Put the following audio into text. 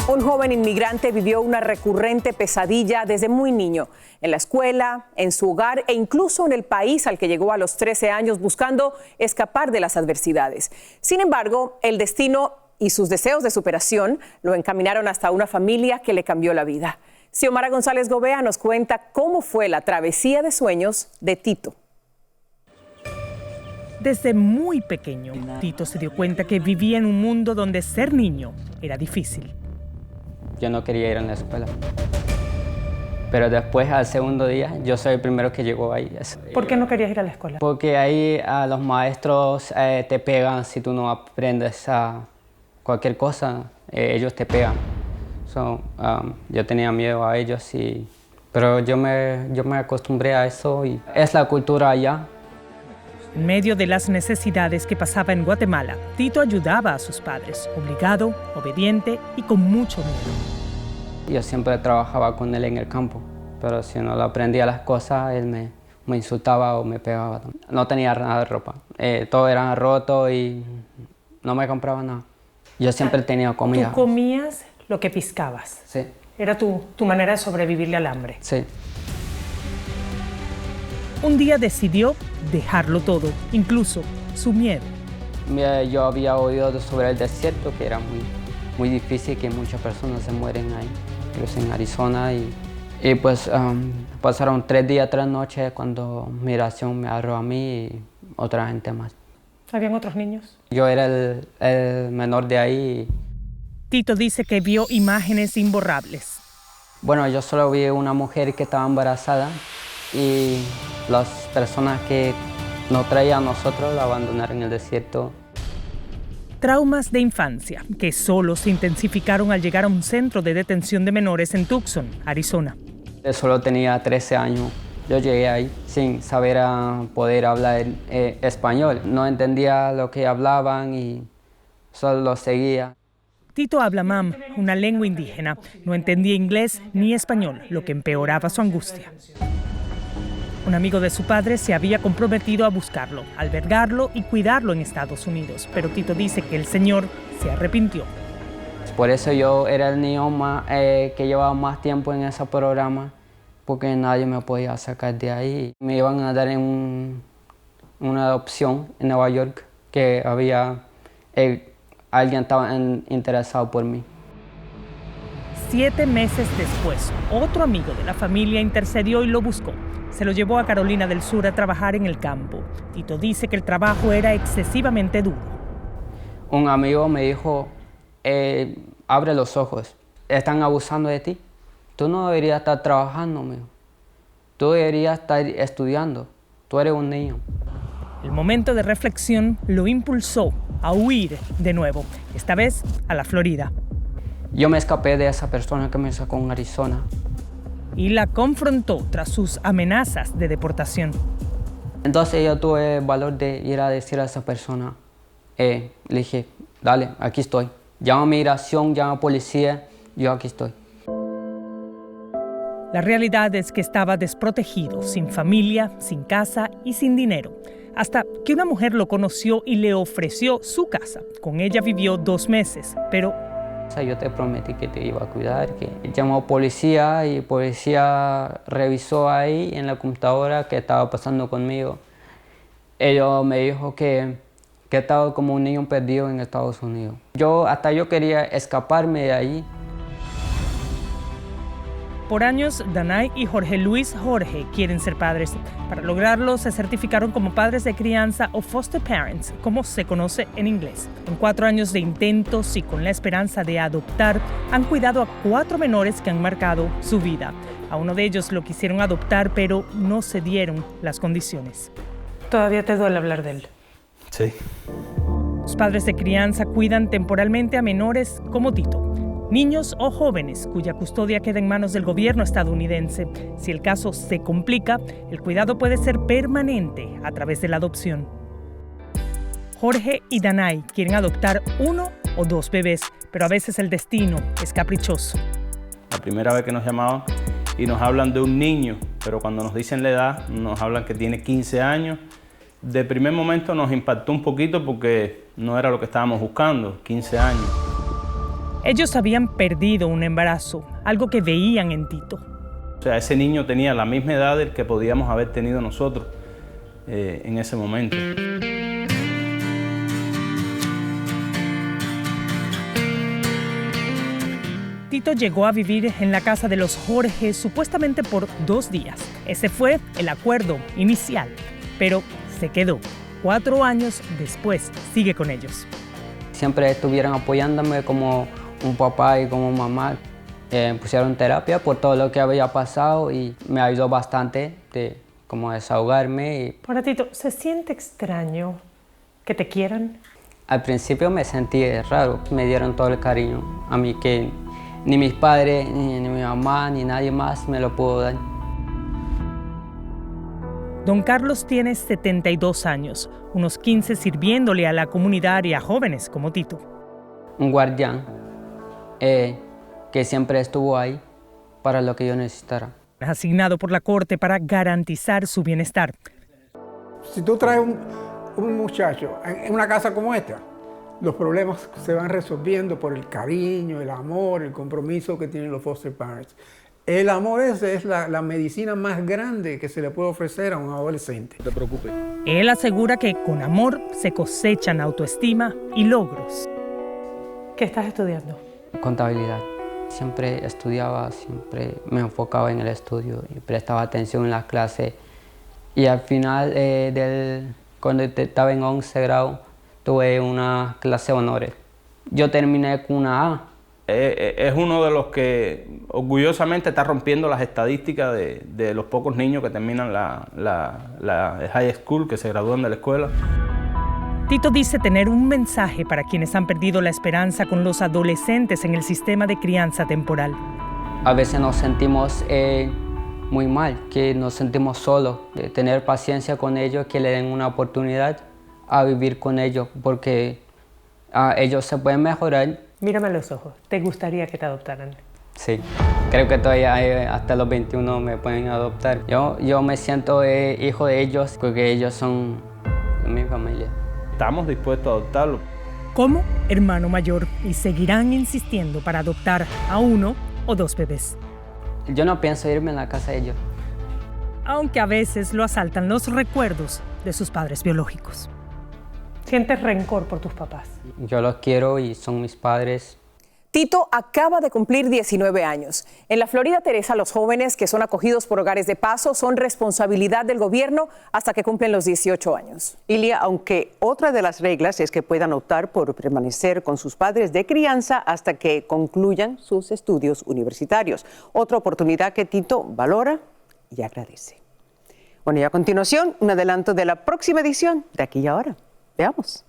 Un joven inmigrante vivió una recurrente pesadilla desde muy niño, en la escuela, en su hogar e incluso en el país al que llegó a los 13 años buscando escapar de las adversidades. Sin embargo, el destino y sus deseos de superación lo encaminaron hasta una familia que le cambió la vida. Xiomara González Gobea nos cuenta cómo fue la travesía de sueños de Tito. Desde muy pequeño, Tito se dio cuenta que vivía en un mundo donde ser niño era difícil. Yo no quería ir a la escuela. Pero después, al segundo día, yo soy el primero que llegó ahí. ¿Por qué no querías ir a la escuela? Porque ahí los maestros te pegan si tú no aprendes cualquier cosa, ellos te pegan. Yo tenía miedo a ellos, pero yo me acostumbré a eso y es la cultura allá. En medio de las necesidades que pasaba en Guatemala, Tito ayudaba a sus padres, obligado, obediente y con mucho miedo. Yo siempre trabajaba con él en el campo, pero si no le aprendía las cosas, él me insultaba o me pegaba. No tenía nada de ropa, todo era roto y no me compraba nada. Yo siempre tenía comida. ¿Tú comías lo que piscabas? Sí. ¿Era tu manera de sobrevivirle al hambre? Sí. Un día decidió dejarlo todo, incluso su miedo. Yo había oído sobre el desierto, que era muy difícil, que muchas personas se mueren ahí, incluso en Arizona. Y pues pasaron 3 días, 3 noches cuando migración me agarró a mí y otra gente más. ¿Habían otros niños? Yo era el menor de ahí. Tito dice que vio imágenes imborrables. Bueno, yo solo vi una mujer que estaba embarazada y las personas que nos traían a nosotros la abandonaron en el desierto. Traumas de infancia que solo se intensificaron al llegar a un centro de detención de menores en Tucson, Arizona. Yo solo tenía 13 años. Yo llegué ahí sin saber poder hablar español. No entendía lo que hablaban y solo lo seguía. Tito habla mam, una lengua indígena. No entendía inglés ni español, lo que empeoraba su angustia. Un amigo de su padre se había comprometido a buscarlo, albergarlo y cuidarlo en Estados Unidos. Pero Tito dice que el señor se arrepintió. Por eso yo era el niño que llevaba más tiempo en ese programa, porque nadie me podía sacar de ahí. Me iban a dar una adopción en Nueva York, que alguien estaba interesado por mí. 7 meses después, otro amigo de la familia intercedió y lo buscó. Se lo llevó a Carolina del Sur a trabajar en el campo. Tito dice que el trabajo era excesivamente duro. Un amigo me dijo, abre los ojos, están abusando de ti. Tú no deberías estar trabajando, amigo. Tú deberías estar estudiando. Tú eres un niño. El momento de reflexión lo impulsó a huir de nuevo, esta vez a la Florida. Yo me escapé de esa persona que me sacó en Arizona. Y la confrontó tras sus amenazas de deportación. Entonces yo tuve el valor de ir a decir a esa persona, le dije, dale, aquí estoy. Llama a migración, llama a policía, yo aquí estoy. La realidad es que estaba desprotegido, sin familia, sin casa y sin dinero. Hasta que una mujer lo conoció y le ofreció su casa. Con ella vivió 2 meses, pero yo te prometí que te iba a cuidar, que llamó a policía y policía revisó ahí en la computadora qué estaba pasando conmigo. Ellos me dijo que estaba como un niño perdido en Estados Unidos. Yo quería escaparme de ahí. Por años, Danay y Jorge Luis Jorge quieren ser padres. Para lograrlo, se certificaron como padres de crianza o foster parents, como se conoce en inglés. En 4 años de intentos y con la esperanza de adoptar, han cuidado a 4 menores que han marcado su vida. A uno de ellos lo quisieron adoptar, pero no se dieron las condiciones. ¿Todavía te duele hablar de él? Sí. Los padres de crianza cuidan temporalmente a menores como Tito. Niños o jóvenes cuya custodia queda en manos del gobierno estadounidense. Si el caso se complica, el cuidado puede ser permanente a través de la adopción. Jorge y Danay quieren adoptar 1 o 2 bebés, pero a veces el destino es caprichoso. La primera vez que nos llamaban y nos hablan de un niño, pero cuando nos dicen la edad, nos hablan que tiene 15 años. De primer momento nos impactó un poquito porque no era lo que estábamos buscando, 15 años. Ellos habían perdido un embarazo, algo que veían en Tito. O sea, ese niño tenía la misma edad del que podíamos haber tenido nosotros en ese momento. Tito llegó a vivir en la casa de los Jorge supuestamente por 2 días. Ese fue el acuerdo inicial, pero se quedó. 4 años después sigue con ellos. Siempre estuvieron apoyándome como un papá y como mamá. Pusieron terapia por todo lo que había pasado y me ayudó bastante de como desahogarme. Ahora, Tito, ¿se siente extraño que te quieran? Al principio me sentí raro, me dieron todo el cariño a mí que ni mis padres, ni mi mamá, ni nadie más me lo pudo dar. Don Carlos tiene 72 años, unos 15 sirviéndole a la comunidad y a jóvenes como Tito. Un guardián que siempre estuvo ahí para lo que yo necesitara. Asignado por la corte para garantizar su bienestar. Si tú traes un muchacho en una casa como esta, los problemas se van resolviendo por el cariño, el amor, el compromiso que tienen los foster parents. El amor ese es la medicina más grande que se le puede ofrecer a un adolescente. No te preocupes. Él asegura que con amor se cosechan autoestima y logros. ¿Qué estás estudiando? Contabilidad. Siempre estudiaba, siempre me enfocaba en el estudio y prestaba atención en las clases. Y al final, cuando estaba en 11 grado, tuve una clase de honores. Yo terminé con una A. Es uno de los que orgullosamente está rompiendo las estadísticas de los pocos niños que terminan la high school, que se gradúan de la escuela. Tito dice tener un mensaje para quienes han perdido la esperanza con los adolescentes en el sistema de crianza temporal. A veces nos sentimos muy mal, que nos sentimos solos. Tener paciencia con ellos, que le den una oportunidad a vivir con ellos, porque ellos se pueden mejorar. Mírame a los ojos. ¿Te gustaría que te adoptaran? Sí, creo que todavía hasta los 21 me pueden adoptar. Yo me siento hijo de ellos porque ellos son mi familia. Estamos dispuestos a adoptarlo. Como hermano mayor, y seguirán insistiendo para adoptar a 1 o 2 bebés. Yo no pienso irme en la casa de ellos. Aunque a veces lo asaltan los recuerdos de sus padres biológicos. ¿Sientes rencor por tus papás? Yo los quiero y son mis padres. Tito acaba de cumplir 19 años. En la Florida Teresa, los jóvenes que son acogidos por hogares de paso son responsabilidad del gobierno hasta que cumplen los 18 años. Ilia, aunque otra de las reglas es que puedan optar por permanecer con sus padres de crianza hasta que concluyan sus estudios universitarios. Otra oportunidad que Tito valora y agradece. Bueno, y a continuación, un adelanto de la próxima edición de Aquí y Ahora. Veamos.